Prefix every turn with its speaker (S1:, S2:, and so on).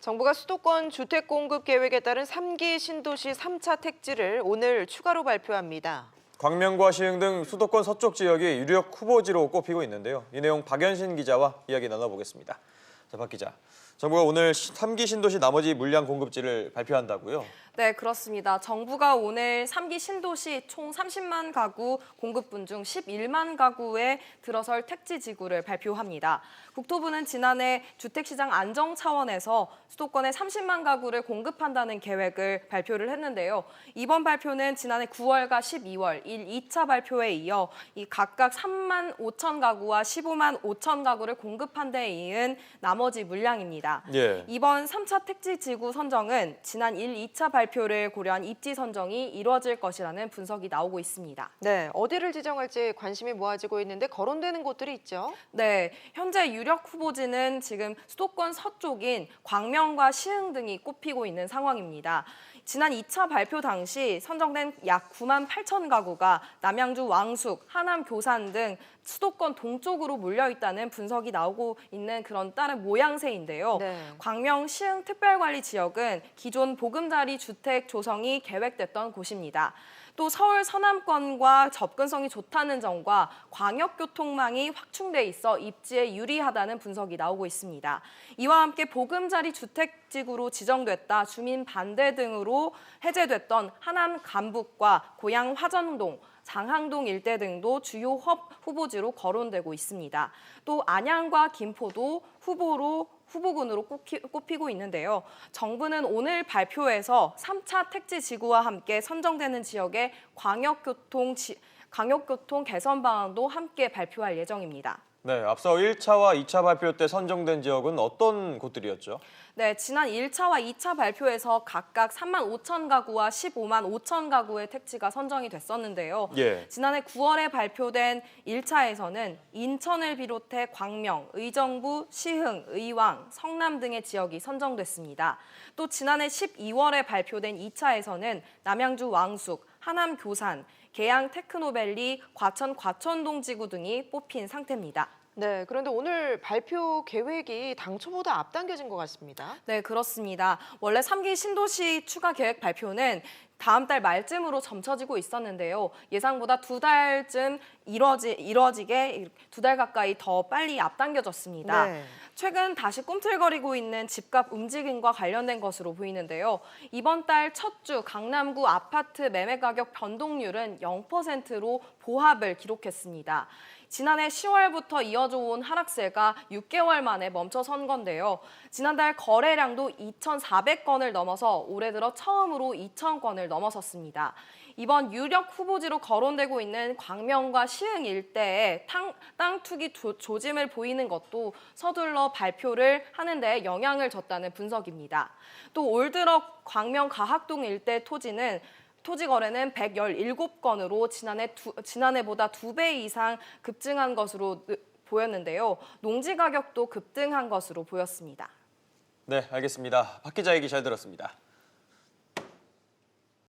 S1: 정부가 수도권 주택 공급 계획에 따른 3기 신도시 3차 택지를 오늘 추가로 발표합니다.
S2: 광명과 시흥 등 수도권 서쪽 지역이 유력 후보지로 꼽히고 있는데요. 이 내용 박연신 기자와 이야기 나눠보겠습니다. 자, 박 기자. 정부가 오늘 3기 신도시 나머지 물량 공급지를 발표한다고요?
S3: 네, 그렇습니다. 정부가 오늘 3기 신도시 총 30만 가구 공급분 중 11만 가구에 들어설 택지 지구를 발표합니다. 국토부는 지난해 주택시장 안정 차원에서 수도권에 30만 가구를 공급한다는 계획을 발표를 했는데요. 이번 발표는 지난해 9월과 12월 2차 발표에 이어 이 각각 3만 5천 가구와 15만 5천 가구를 공급한 데 이은 나머지 물량입니다.
S2: 예.
S3: 이번 3차 택지 지구 선정은 지난 2차 발표를 고려한 입지 선정이 이루어질 것이라는 분석이 나오고 있습니다.
S1: 네, 어디를 지정할지 관심이 모아지고 있는데 거론되는 곳들이 있죠.
S3: 네, 현재 유력 후보지는 지금 수도권 서쪽인 광명과 시흥 등이 꼽히고 있는 상황입니다. 지난 2차 발표 당시 선정된 약 9만 8천 가구가 남양주 왕숙, 하남 교산 등 수도권 동쪽으로 몰려있다는 분석이 나오고 있는 그런 다른 모양새인데요.
S1: 네.
S3: 광명 시흥 특별관리 지역은 기존 보금자리 주택 조성이 계획됐던 곳입니다. 또 서울 서남권과 접근성이 좋다는 점과 광역교통망이 확충돼 있어 입지에 유리하다는 분석이 나오고 있습니다. 이와 함께 보금자리 주택지구로 지정됐다 주민 반대 등으로 해제됐던 하남 간북과 고양 화전동, 장항동 일대 등도 주요 후보지로 거론되고 있습니다. 또 안양과 김포도 후보군으로 꼽히고 있는데요. 정부는 오늘 발표에서 3차 택지 지구와 함께 선정되는 지역의 광역교통 개선 방안도 함께 발표할 예정입니다.
S2: 네, 앞서 1차와 2차 발표 때 선정된 지역은 어떤 곳들이었죠?
S3: 네, 지난 1차와 2차 발표에서 각각 3만 5천 가구와 15만 5천 가구의 택지가 선정이 됐었는데요.
S2: 예.
S3: 지난해 9월에 발표된 1차에서는 인천을 비롯해 광명, 의정부, 시흥, 의왕, 성남 등의 지역이 선정됐습니다. 또 지난해 12월에 발표된 2차에서는 남양주 왕숙, 하남 교산, 계양 테크노밸리, 과천 과천동 지구 등이 뽑힌 상태입니다.
S1: 네, 그런데 오늘 발표 계획이 당초보다 앞당겨진 것 같습니다.
S3: 네, 그렇습니다. 원래 3기 신도시 추가 계획 발표는 다음 달 말쯤으로 점쳐지고 있었는데요. 예상보다 2달쯤 이뤄지게 2달 가까이 더 빨리 앞당겨졌습니다.
S1: 네.
S3: 최근 다시 꿈틀거리고 있는 집값 움직임과 관련된 것으로 보이는데요. 이번 달 첫 주 강남구 아파트 매매 가격 변동률은 0%로 보합을 기록했습니다. 지난해 10월부터 이어져 온 하락세가 6개월 만에 멈춰선 건데요. 지난달 거래량도 2,400건을 넘어서 올해 들어 처음으로 2,000건을 넘어섰습니다. 이번 유력 후보지로 거론되고 있는 광명과 시흥 일대에 땅 투기 조짐을 보이는 것도 서둘러 발표를 하는 데 영향을 줬다는 분석입니다. 또 올 들어 광명 가학동 일대 토지 거래는 117건으로 지난해보다 2배 이상 급증한 것으로 보였는데요. 농지 가격도 급등한 것으로 보였습니다.
S2: 네, 알겠습니다. 박 기자 얘기 잘 들었습니다.